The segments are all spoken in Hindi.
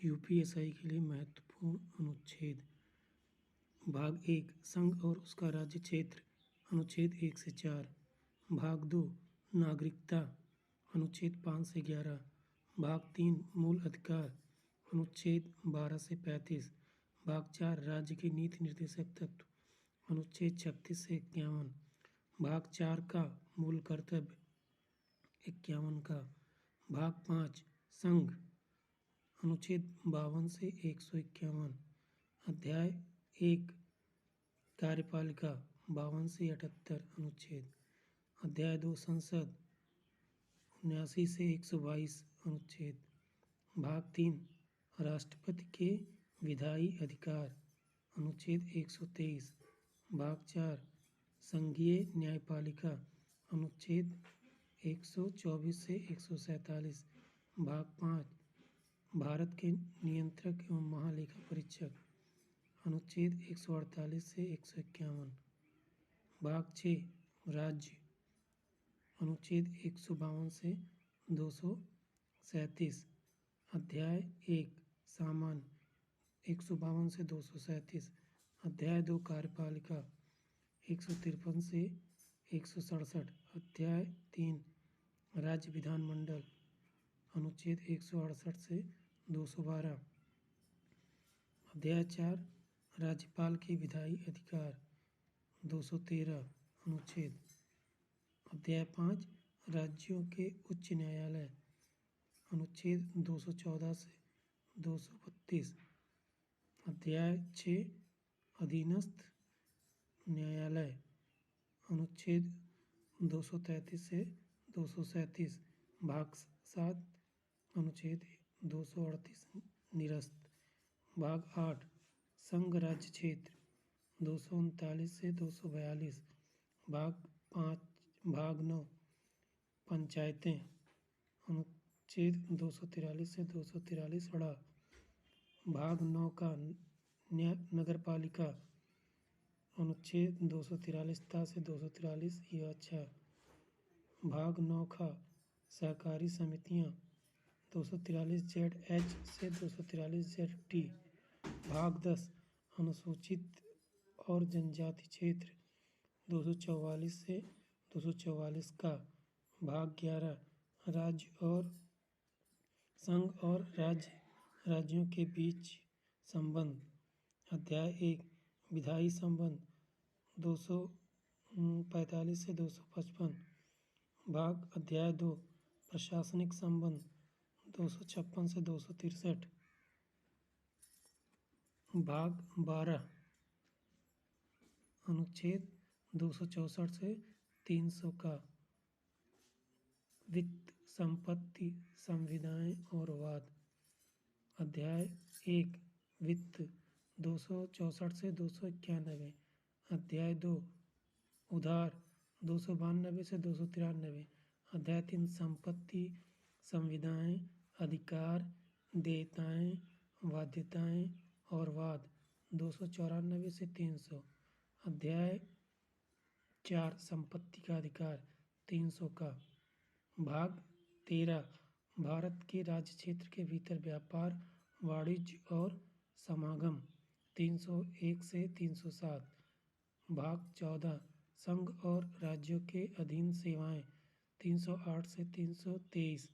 यूपीएसआई के लिए महत्वपूर्ण अनुच्छेद। भाग 1 संघ और उसका राज्य क्षेत्र अनुच्छेद 1 से 4। भाग 2 नागरिकता अनुच्छेद 5 से 11। भाग 3 मूल अधिकार अनुच्छेद 12 से 35। भाग 4 राज्य के नीति निर्देशक तत्व अनुच्छेद 36 से 51। भाग 4 का मूल कर्तव्य 51 का। भाग 5 संघ अनुच्छेद 52 से 151। अध्याय 1 कार्यपालिका 52 से 78 अनुच्छेद। अध्याय 2 संसद 79 से 122 अनुच्छेद। भाग 3 राष्ट्रपति के विधायी अधिकार अनुच्छेद 123। भाग 4 संघीय न्यायपालिका अनुच्छेद 124 से 147। भाग 5 भारत के नियंत्रक एवं महालेखा परीक्षक अनुच्छेद 148 से 151। भाग 6 राज्य अनुच्छेद 152 से 237। अध्याय 1 सामान्य 152 से 237। अध्याय 2 कार्यपालिका 153 से 167। अध्याय 3 राज्य विधानमंडल अनुच्छेद 168 से 212। अध्याय 4 राज्यपाल के विधायी अधिकार 213 अनुच्छेद। अध्याय 5 राज्यों के उच्च न्यायालय अनुच्छेद 214 से 232। अध्याय 6 अधीनस्थ न्यायालय अनुच्छेद 233 से 237। भाग 7 अनुच्छेद 238 निरस्त। भाग 8 संघ राज्य क्षेत्र 239 से 242। भाग 9 पंचायतें अनुच्छेद 243 से 243 अड़ा। भाग 9 का नगरपालिका अनुच्छेद 243 ता से 243 यह अच्छा। भाग 9 का सहकारी समितियां 243 जेड एच से 243 जेड टी। भाग 10 अनुसूचित और जनजाति क्षेत्र 244 से 244 का। भाग 11 राज्य और संघ और राज्यों के बीच संबंध। अध्याय 1 विधायी संबंध 245 से 255। अध्याय 2 प्रशासनिक संबंध 256 से 263। भाग 12 अनुच्छेद 264 से 300 का। वित्त संपत्ति संविदाएं और वाद। अध्याय 1 वित्त 264 से 291। अध्याय 2 उधार 292 से 293। अध्याय 3 संपत्ति संविदाएं अधिकार देयताएं बाध्यताएं और वाद 294 से 300। अध्याय 4 संपत्ति का अधिकार 300 का। भाग 13 भारत के राज्य क्षेत्र के भीतर व्यापार वाणिज्य और समागम 301 से 307। भाग 14 संघ और राज्यों के अधीन सेवाएं 308 से 323।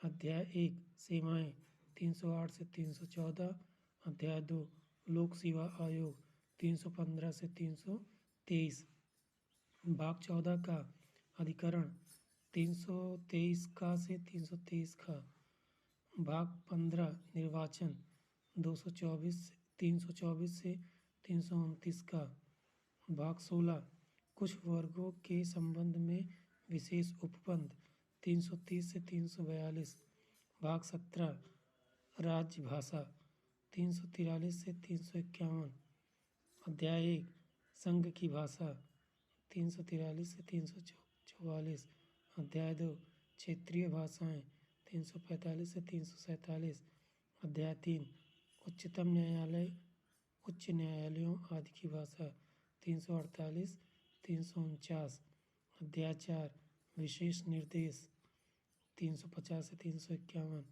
अध्याय 1 सेवाएं 308 से 314। अध्याय 2 लोक सेवा आयोग 315 से 323। भाग 14 का अधिकरण 323 का से 323 का। भाग 15 निर्वाचन 324 से 329 का। भाग 16 कुछ वर्गों के संबंध में विशेष उपबंध 330 से 342। भाग 17 राज्य भाषा 343 से 351। अध्याय 1 संघ की भाषा 343 से 344। अध्याय 2 क्षेत्रीय भाषाएं 345 से 347। अध्याय 3 उच्चतम न्यायालय उच्च न्यायालयों आदि की भाषा 348 349। अध्याय 4 विशेष निर्देश 350 से 351।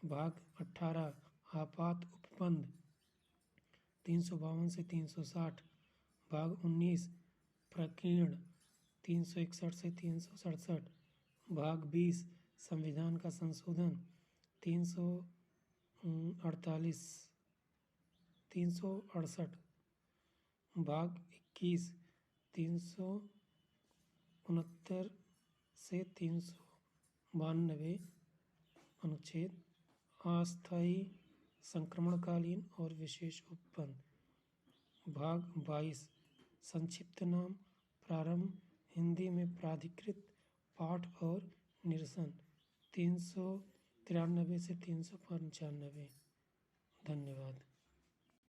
भाग 18 आपात उपबंध 352 से 360। भाग 19 प्रकीर्ण 361 से 367। भाग 20 संविधान का संशोधन 368। भाग 21 369 से 392 अनुच्छेद अस्थायी संक्रमणकालीन और विशेष उपबंध। भाग 22 संक्षिप्त नाम प्रारंभ हिंदी में प्राधिकृत पाठ और निरसन 393 से 395। धन्यवाद।